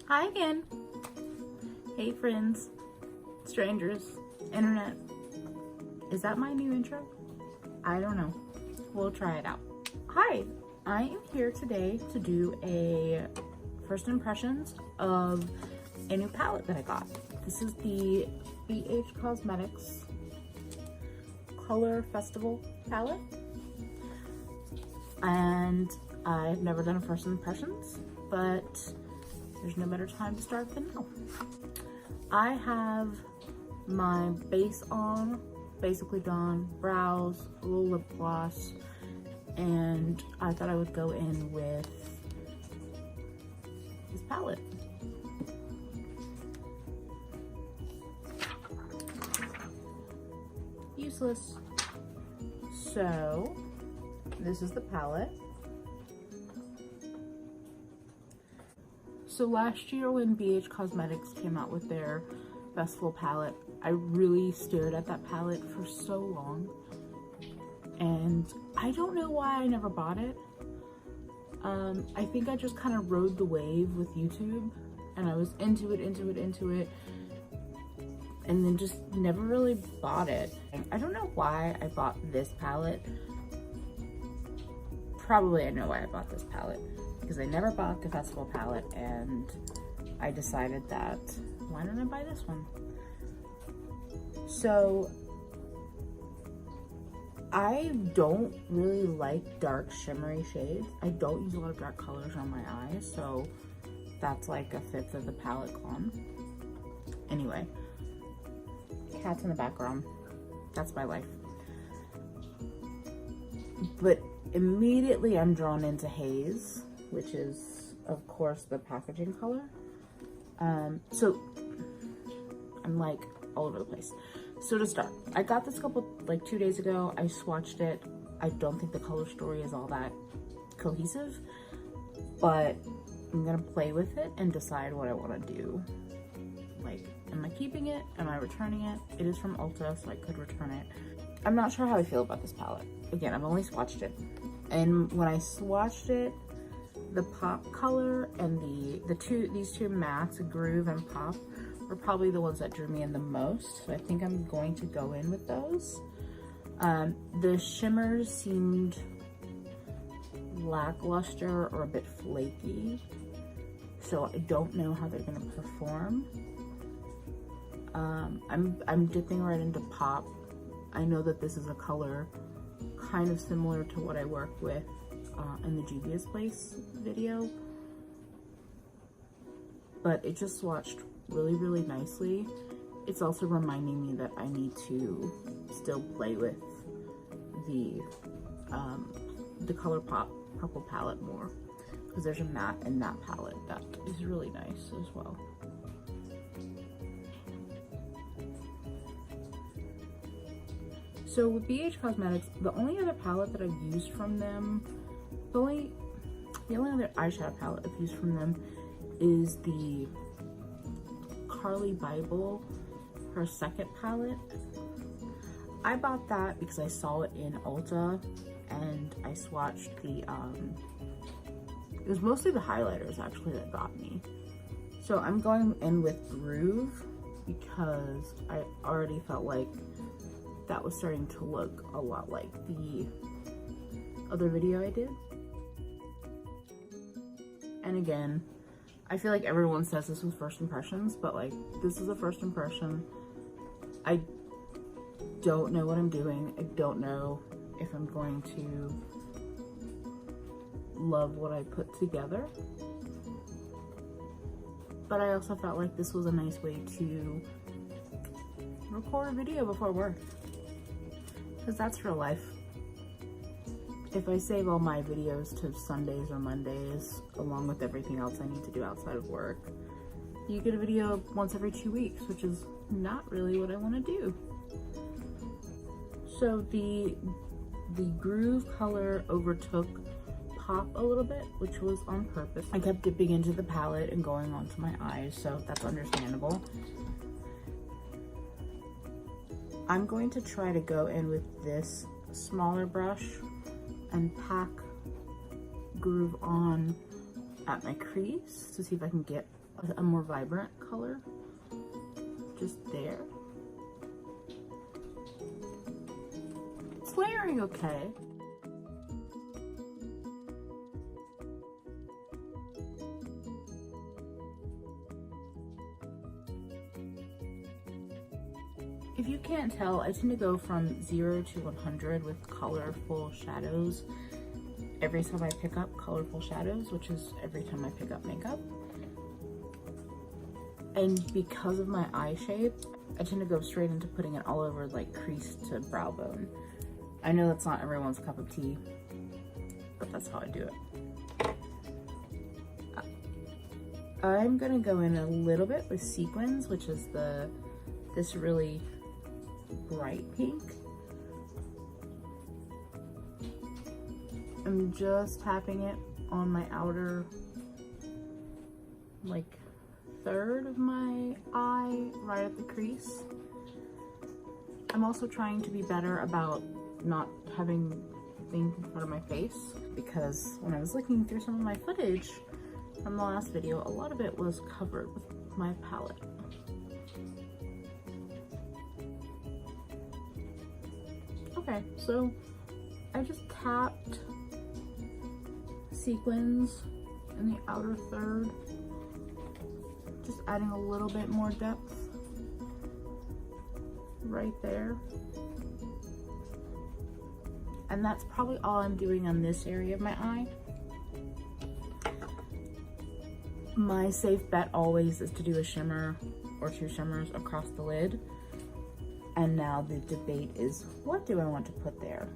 Hi again. Hey friends, strangers, internet. Is that my new intro? I don't know. We'll try it out. Hi, I am here today to do a first impressions of a new palette that I got. This is the bhcosmetics Color Festival palette. And I've never done a first impressions, but there's no better time to start than now. I have my base on, basically done, brows, a little lip gloss, and I thought I would go in with this palette. Useless. So, this is the palette. So last year when bhcosmetics came out with their festival palette, I really stared at that palette for so long. And I don't know why I never bought it. I think I just kind of rode the wave with YouTube and I was into it, and then just never really bought it. I don't know why I bought this palette. Probably I know why I bought this palette, because I never bought the festival palette and I decided that why don't I buy this one? So I don't really like dark shimmery shades. I don't use a lot of dark colors on my eyes, so that's like a fifth of the palette gone. Anyway, cats in the background. That's my life. But immediately I'm drawn into Haze, which is of course the packaging color. So I'm like all over the place. So to start, I got this like 2 days ago. I swatched it. I don't think the color story is all that cohesive, but I'm gonna play with it and decide what I want to do. Like, am I keeping it? Am I returning it? It is from Ulta, so I could return it. I'm not sure how I feel about this palette. Again, I've only swatched it, and when I swatched it, the pop color and these two mattes, Groove and Pop, were probably the ones that drew me in the most. So I think I'm going to go in with those. The shimmers seemed lackluster or a bit flaky, so I don't know how they're gonna perform. I'm dipping right into Pop. I know that this is a color kind of similar to what I work with in the Juvia's Place video, but it just swatched really nicely. It's also reminding me that I need to still play with the ColourPop purple palette more, because there's a matte in that palette that is really nice as well. So with bhcosmetics, the only other palette that I've used from them, the only other eyeshadow palette I've used from them is the Carly Bible, her second palette. I bought that because I saw it in Ulta and I swatched the, it was mostly the highlighters actually that got me. So I'm going in with Groove because I already felt like that was starting to look a lot like the other video I did. And again, I feel like everyone says this was first impressions, but like, this is a first impression. I don't know what I'm doing. I don't know if I'm going to love what I put together. But I also felt like this was a nice way to record a video before work, because that's real life. If I save all my videos to Sundays or Mondays, along with everything else I need to do outside of work, you get a video once every 2 weeks, which is not really what I want to do. So the Groove color overtook Pop a little bit, which was on purpose. I kept dipping into the palette and going onto my eyes, so that's understandable. I'm going to try to go in with this smaller brush and pack Groove on at my crease to see if I can get a more vibrant color just there. It's layering okay. If you can't tell, I tend to go from 0 to 100 with colorful shadows every time I pick up colorful shadows, which is every time I pick up makeup. And because of my eye shape, I tend to go straight into putting it all over, like crease to brow bone. I know that's not everyone's cup of tea, but that's how I do it. I'm gonna go in a little bit with sequins, which is this really bright pink. I'm just tapping it on my outer, like, third of my eye, right at the crease. I'm also trying to be better about not having things in front of my face, because when I was looking through some of my footage from the last video, a lot of it was covered with my palette. Okay, so I just tapped sequins in the outer third, just adding a little bit more depth right there. And that's probably all I'm doing on this area of my eye. My safe bet always is to do a shimmer or 2 shimmers across the lid. And now the debate is, what do I want to put there?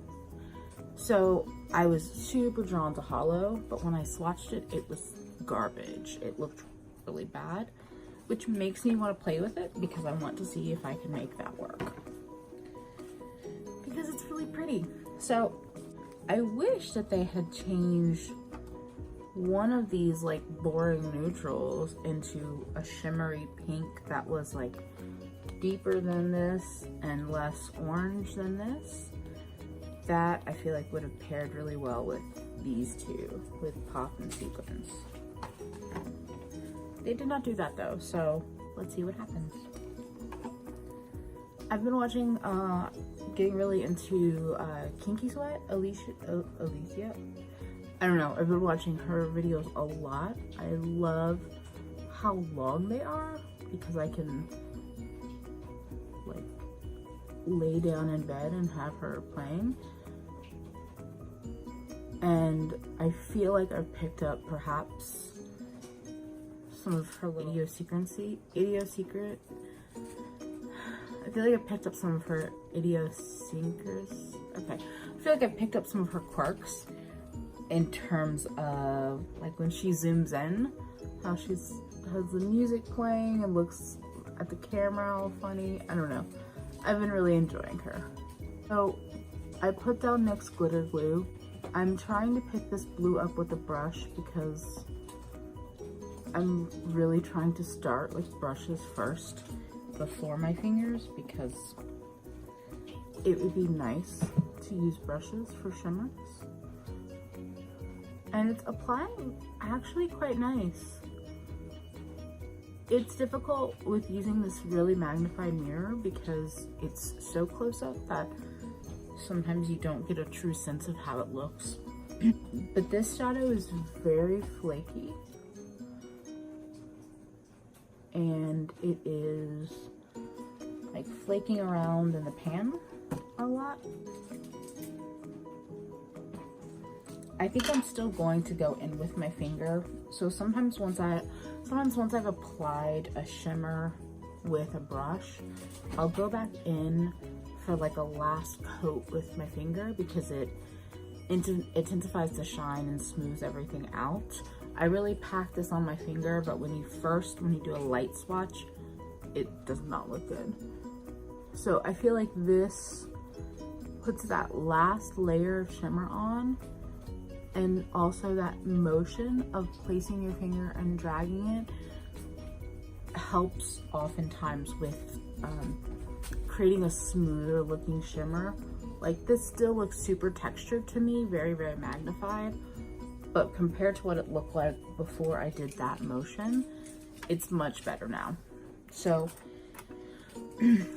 So I was super drawn to Hollow, but when I swatched it, it was garbage. It looked really bad, which makes me want to play with it because I want to see if I can make that work. Because it's really pretty. So I wish that they had changed one of these like boring neutrals into a shimmery pink that was like deeper than this and less orange than this. That I feel like would have paired really well with these two, with Pop and Sequins. They did not do that though, so let's see what happens. I've been watching, getting really into Kinky Sweat, Alicia. I don't know, I've been watching her videos a lot. I love how long they are because I can like lay down in bed and have her playing. And I feel like I've picked up perhaps some of her idiosyncrasy. I feel like I picked up some of her idiosyncrasies. Okay. I feel like I picked up some of her quirks in terms of like when she zooms in, how she has the music playing and looks at the camera all funny. I don't know. I've been really enjoying her. So I put down NYX glitter glue. I'm trying to pick this blue up with a brush because I'm really trying to start with brushes first before my fingers because it would be nice to use brushes for shimmers. And it's applying actually quite nice. It's difficult with using this really magnified mirror because it's so close up that sometimes you don't get a true sense of how it looks. But this shadow is very flaky. And it is like flaking around in the pan a lot. I think I'm still going to go in with my finger. So sometimes once I've applied a shimmer with a brush, I'll go back in for like a last coat with my finger because it intensifies the shine and smooths everything out. I really pack this on my finger, but when you do a light swatch, it does not look good. So I feel like this puts that last layer of shimmer on, and also that motion of placing your finger and dragging it helps oftentimes with creating a smoother looking shimmer. Like this still looks super textured to me, very, very magnified, but compared to what it looked like before I did that motion, it's much better now. So,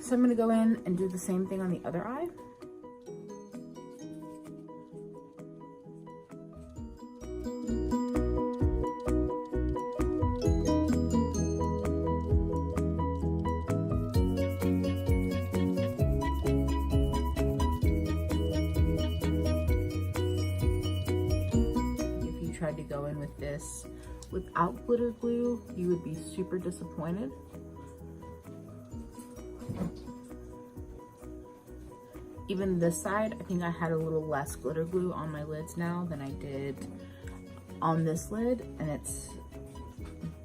so I'm gonna go in and do the same thing on the other eye. If you tried to go in with this without glitter glue, you would be super disappointed. Even this side, I think I had a little less glitter glue on my lids now than I did on this lid, and it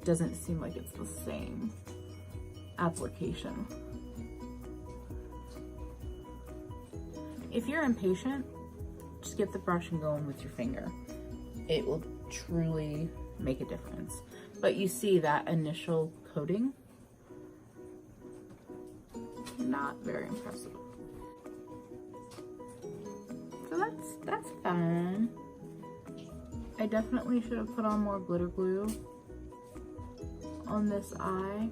doesn't seem like it's the same application. If you're impatient, just get the brush and go in with your finger. It will truly make a difference. But you see that initial coating? Not very impressive. So that's fine. I definitely should have put on more glitter glue on this eye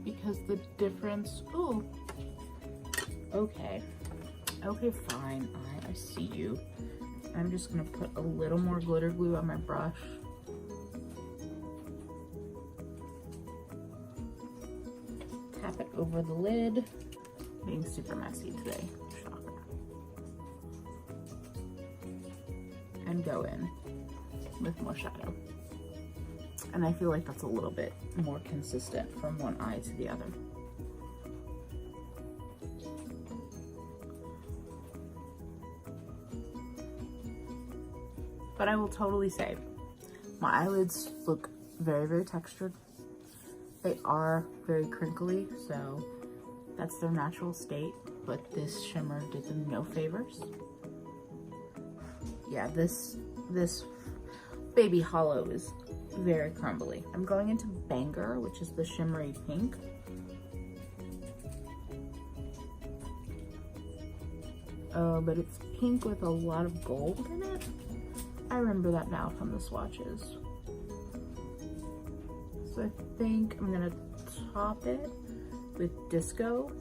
because the difference, oh, okay, fine, I see you. I'm just gonna put a little more glitter glue on my brush. Tap it over the lid. Being super messy today, shocker. And go in with more shadow. And I feel like that's a little bit more consistent from one eye to the other. But I will totally say, my eyelids look very, very textured. They are very crinkly, so that's their natural state, but this shimmer did them no favors. Yeah, this baby hollow is very crumbly. I'm going into Banger, which is the shimmery pink. But it's pink with a lot of gold in it. I remember that now from the swatches. So I think I'm gonna top it with Disco.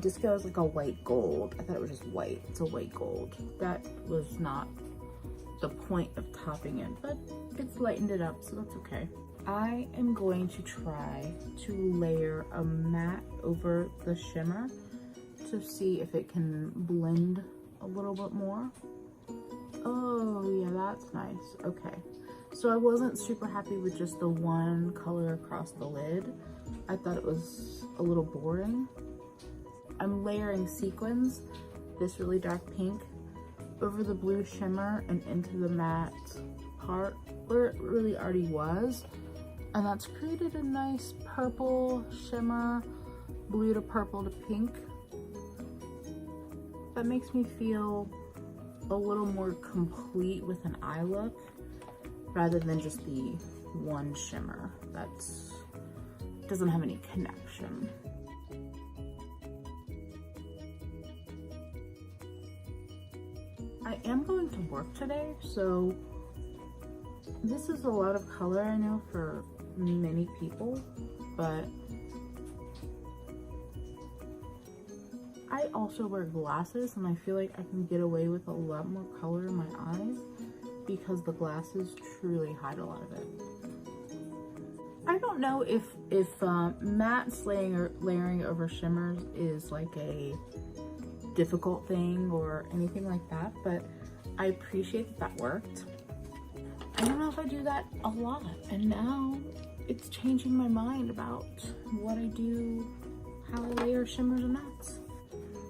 Disco is like a white gold. I thought it was just white. It's a white gold. That was not the point of topping it, but it's lightened it up, so that's okay. I am going to try to layer a matte over the shimmer to see if it can blend a little bit more. Oh yeah, that's nice. Okay, so I wasn't super happy with just the one color across the lid. I thought it was a little boring. I'm layering sequins, this really dark pink, over the blue shimmer and into the matte part where it really already was. And that's created a nice purple shimmer, blue to purple to pink. That makes me feel a little more complete with an eye look rather than just the one shimmer that doesn't have any connection. I am going to work today, so this is a lot of color, I know, for many people, but I also wear glasses and I feel like I can get away with a lot more color in my eyes because the glasses truly hide a lot of it. I don't know if mattes layering over shimmers is like a difficult thing or anything like that, but I appreciate that worked. I don't know if I do that a lot, and now it's changing my mind about what I do, how I layer shimmers and mattes.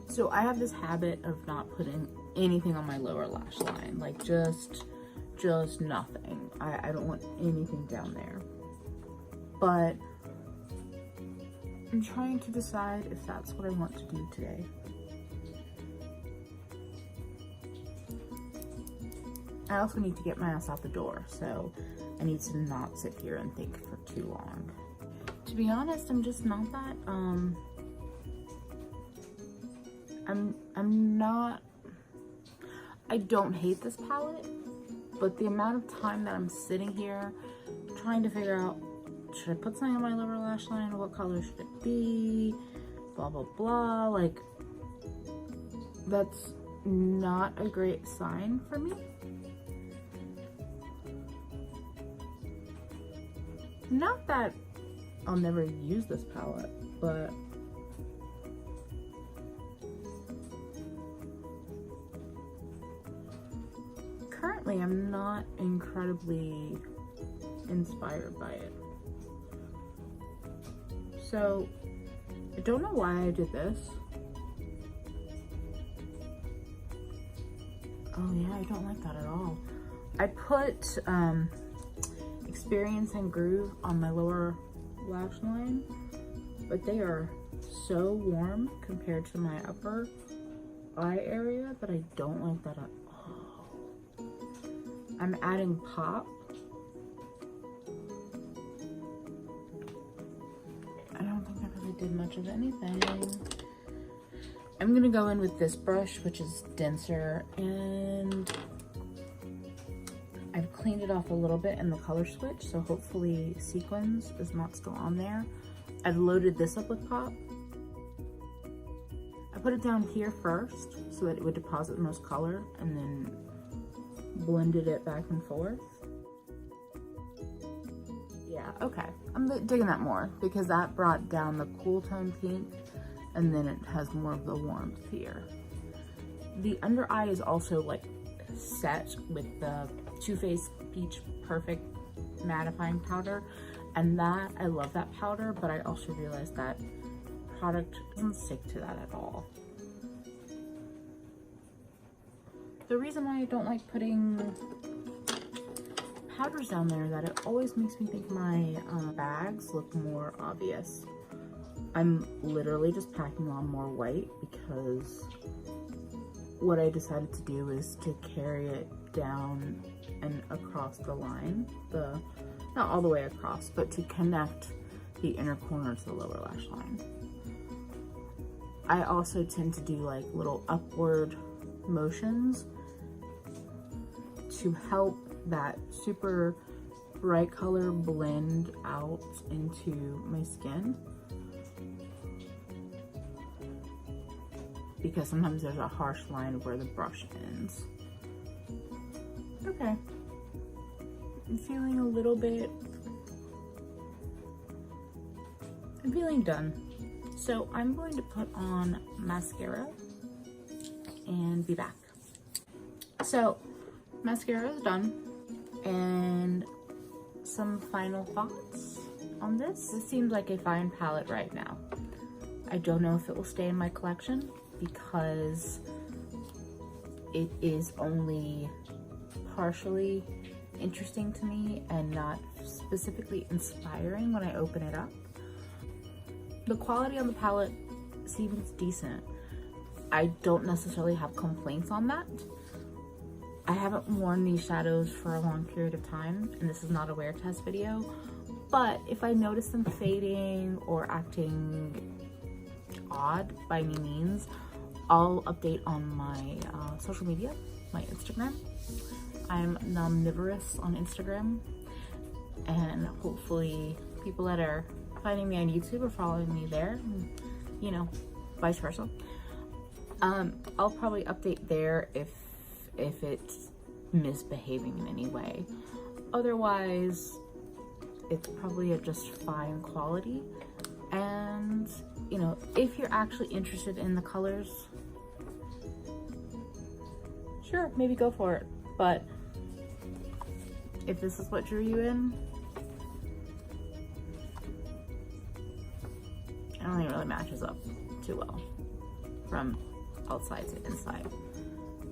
So I have this habit of not putting anything on my lower lash line, like just nothing. I don't want anything down there. But I'm trying to decide if that's what I want to do today. I also need to get my ass out the door, so I need to not sit here and think for too long. To be honest, I'm just not that I'm not, I don't hate this palette, but the amount of time that I'm sitting here trying to figure out, should I put something on my lower lash line? What color should it be? Blah, blah, blah. Like, that's not a great sign for me. Not that I'll never use this palette, but currently I'm not incredibly inspired by it. So I don't know why I did this. Oh yeah, I don't like that at all. I put Experience and Groove on my lower lash line, but they are so warm compared to my upper eye area that I don't like that at all. I'm adding Pop. I don't think I really did much of anything. I'm gonna go in with this brush, which is denser, and I've cleaned it off a little bit in the color switch, so hopefully Sequins is not still on there. I've loaded this up with Pop. I put it down here first so that it would deposit the most color, and then blended it back and forth. Yeah, okay. I'm digging that more because that brought down the cool tone pink, and then it has more of the warmth here. The under eye is also like set with the Too Faced Peach Perfect mattifying powder, and that, I love that powder, but I also realized that product doesn't stick to that at all. The reason why I don't like putting powders down there, that it always makes me think my bags look more obvious. I'm literally just packing on more white because what I decided to do is to carry it down and across the line, not all the way across, but to connect the inner corner to the lower lash line. I also tend to do like little upward motions to help that super bright color blend out into my skin, because sometimes there's a harsh line where the brush ends. Okay, I'm feeling done. So I'm going to put on mascara and be back. So mascara is done, and some final thoughts on this. This seems like a fine palette right now. I don't know if it will stay in my collection because it is only partially interesting to me and not specifically inspiring when I open it up. The quality on the palette seems decent. I don't necessarily have complaints on that. I haven't worn these shadows for a long period of time, and this is not a wear test video, but if I notice them fading or acting odd by any means, I'll update on my social media, my Instagram. I'm nomnivorous on Instagram, and hopefully people that are finding me on YouTube are following me there, and, you know, vice versa. I'll probably update there if it's misbehaving in any way. Otherwise, it's probably a just fine quality. And, you know, if you're actually interested in the colors, sure, maybe go for it. But if this is what drew you in, I don't think it really matches up too well from outside to inside.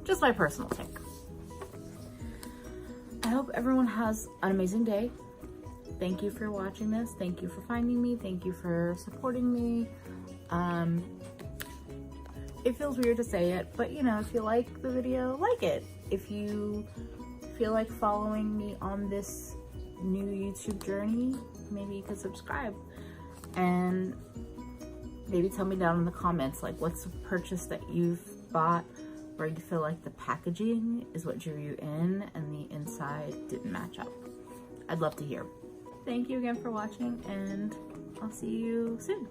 Just my personal take. I hope everyone has an amazing day. Thank you for watching this. Thank you for finding me. Thank you for supporting me. It feels weird to say it, but you know, if you like the video, like it. If you feel like following me on this new YouTube journey, maybe you could subscribe. And maybe tell me down in the comments, like, what's a purchase that you've bought where you feel like the packaging is what drew you in and the inside didn't match up. I'd love to hear. Thank you again for watching, and I'll see you soon.